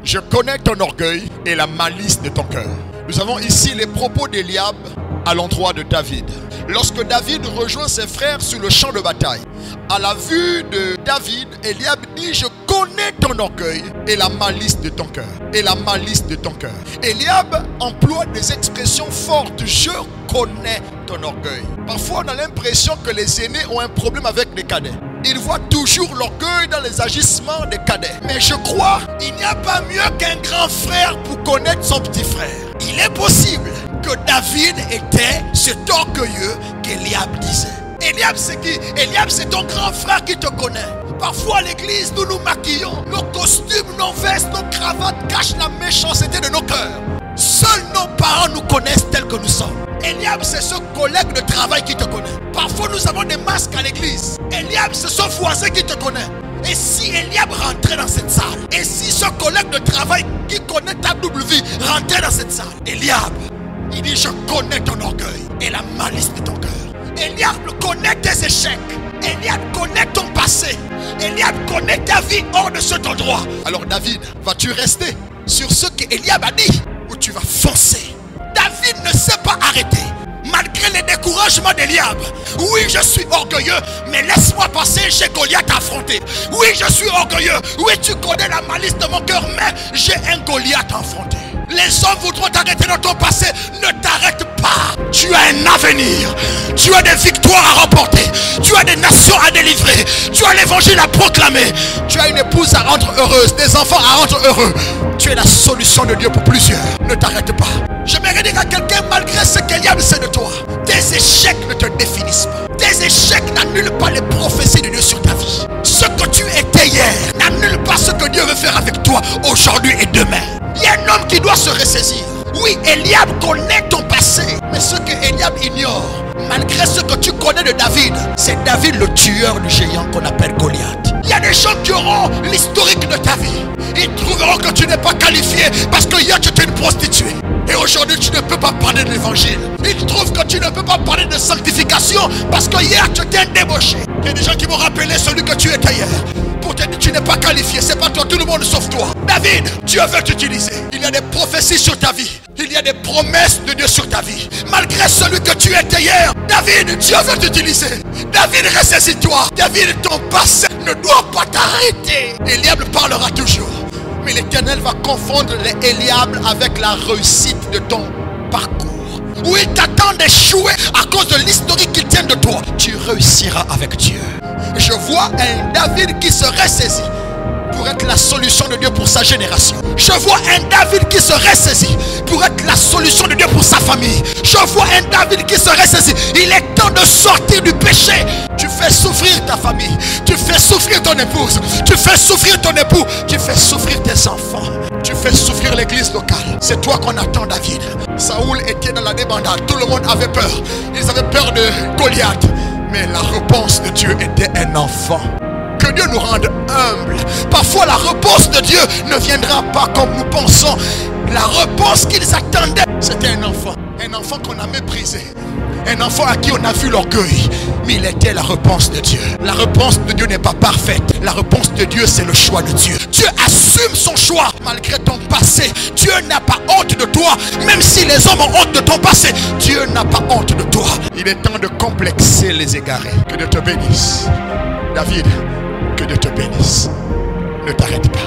Je connais ton orgueil et la malice de ton cœur. Nous avons ici les propos d'Eliab à l'endroit de David. Lorsque David rejoint ses frères sur le champ de bataille, à la vue de David, Eliab dit: je connais ton orgueil et la malice de ton cœur. Et la malice de ton cœur. Eliab emploie des expressions fortes. Je connais ton orgueil. Parfois on a l'impression que les aînés ont un problème avec les cadets. Ils voient toujours l'orgueil dans les agissements des cadets. Mais je crois qu'il n'y a pas mieux qu'un grand frère pour connaître son petit frère. Il est possible que David était cet orgueilleux qu'Eliab disait. Eliab c'est qui? Eliab c'est ton grand frère qui te connaît. Parfois à l'église nous nous maquillons. Nos costumes, nos vestes, nos cravates cachent la méchanceté de nos cœurs. Seuls nos parents nous connaissent tels que nous sommes. Eliab c'est ce collègue de travail qui te connaît. Parfois nous avons des masques à l'église. Eliab c'est ce voisin qui te connaît. Et si Eliab rentrait dans cette salle, et si ce collègue de travail qui connaît ta double vie rentrait dans cette salle, Eliab, il dit: je connais ton orgueil et la malice de ton cœur. Eliab connaît tes échecs. Eliab connaît ton passé. Eliab connaît ta vie hors de cet endroit. Alors David, vas-tu rester sur ce qu'Eliab a dit, ou tu vas foncer? David ne s'est pas arrêté. Malgré les découragements d'Eliab. Oui, je suis orgueilleux, mais laisse-moi passer, j'ai Goliath à affronter. Oui, je suis orgueilleux. Oui, tu connais la malice de mon cœur, mais j'ai un Goliath à affronter. Les hommes voudront t'arrêter dans ton passé. Ne t'arrête pas. Tu as un avenir. Tu as des victoires à remporter. Tu as des nations à délivrer. Tu as l'évangile à proclamer. Tu as une épouse à rendre heureuse. Des enfants à rendre heureux. Tu es la solution de Dieu pour plusieurs. Ne t'arrête pas. J'aimerais dire à quelqu'un, malgré ce qu'Eliab sait de toi, tes échecs ne te définissent pas. Tes échecs n'annulent pas les prophéties de Dieu sur ta vie. Ce que tu étais hier n'annule pas ce que Dieu veut faire avec toi aujourd'hui et demain. Il y a un homme qui doit se ressaisir. Oui, Eliab connaît ton passé, mais ce que Eliab ignore, malgré ce que tu connais de David, c'est David le tueur du géant qu'on appelle Goliath. Il y a des gens qui auront l'historique de ta vie. Ils trouveront que tu n'es pas qualifié parce que hier tu étais une prostituée. Et aujourd'hui tu ne peux pas parler de l'évangile. Ils trouvent que tu ne peux pas parler de sanctification parce que hier tu étais un débauché. Il y a des gens qui vont rappeler celui que tu étais hier. Pour te dire tu n'es pas qualifié, c'est pas toi, tout le monde sauf toi. David, Dieu veut t'utiliser. Il y a des prophéties sur ta vie. Il y a des promesses de Dieu sur ta vie. Malgré celui que tu étais hier, David, Dieu veut t'utiliser. David, ressaisis-toi. David, ton passé ne doit pas t'arrêter. Eliab parlera toujours. Mais l'Éternel va confondre les Eliab avec la réussite de ton parcours. Où il t'attend d'échouer à cause de l'historique qu'il tient de toi. Tu réussiras avec Dieu. Je vois un David qui se ressaisit pour être la solution de Dieu pour sa génération. Je vois un David qui se ressaisit pour être la solution de Dieu pour sa famille. Je vois un David qui se ressaisit. Il est temps de sortir du péché. Tu fais souffrir ta famille. Tu fais souffrir ton épouse. Tu fais souffrir ton époux. Tu fais souffrir tes enfants. Tu fais souffrir l'église locale. C'est toi qu'on attend, David. Saoul était dans la débandade. Tout le monde avait peur. Ils avaient peur de Goliath. Mais la réponse de Dieu était un enfant. Que Dieu nous rende humbles. Parfois la réponse de Dieu ne viendra pas comme nous pensons. La réponse qu'ils attendaient, c'était un enfant. Un enfant qu'on a méprisé. Un enfant à qui on a vu l'orgueil. Mais il était la réponse de Dieu. La réponse de Dieu n'est pas parfaite. La réponse de Dieu, c'est le choix de Dieu. Dieu assume son choix malgré ton passé. Dieu n'a pas honte de toi. Même si les hommes ont honte de ton passé, Dieu n'a pas honte de toi. Il est temps de complexer les égarés. Que Dieu te bénisse. David, que Dieu te bénisse. Ne t'arrête pas.